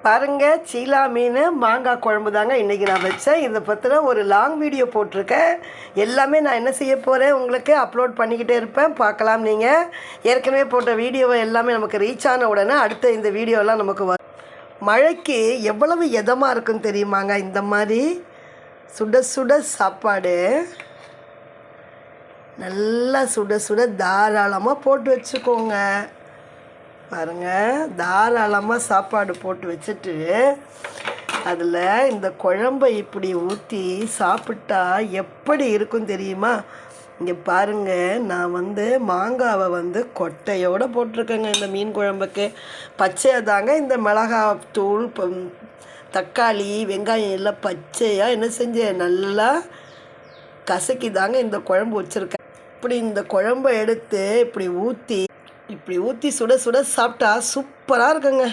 பாருங்க, சீலா மீன் மாங்காய் குழம்பு தாங்க இன்றைக்கி நான் வச்சேன். இதை பற்றின ஒரு லாங் வீடியோ போட்டிருக்கேன். எல்லாமே நான் என்ன செய்ய போகிறேன் உங்களுக்கு அப்லோட் பண்ணிக்கிட்டே இருப்பேன், பார்க்கலாம். நீங்கள் ஏற்கனவே போட்ட வீடியோவை எல்லாமே நமக்கு ரீச் ஆன உடனே அடுத்த இந்த வீடியோலாம் நமக்கு வரும். மழைக்கு எவ்வளவு இதமாக இருக்குன்னு தெரியுமாங்க? இந்த மாதிரி சுட சுட சாப்பாடு நல்லா சுட சுட தாராளமாக போட்டு வச்சுக்கோங்க. பாருங்கள், தாராளமாக சாப்பாடு போட்டு வச்சுட்டு அதில் இந்த குழம்பை இப்படி ஊற்றி சாப்பிட்டா எப்படி இருக்கும் தெரியுமா? இங்கே பாருங்கள், நான் மாங்காவை கொட்டையோடு போட்டிருக்கேங்க இந்த மீன் குழம்புக்கு. பச்சையாக தாங்க இந்த மிளகாத்தூள், தக்காளி, வெங்காயம் எல்லாம் பச்சையாக என்ன செஞ்சேன், நல்லா கசக்கி தாங்க இந்த குழம்பு வச்சுருக்கேன். இப்படி இந்த குழம்பை எடுத்து இப்படி ஊற்றி சுட சுட சாப்பிட்டா சூப்பராக இருக்குங்க.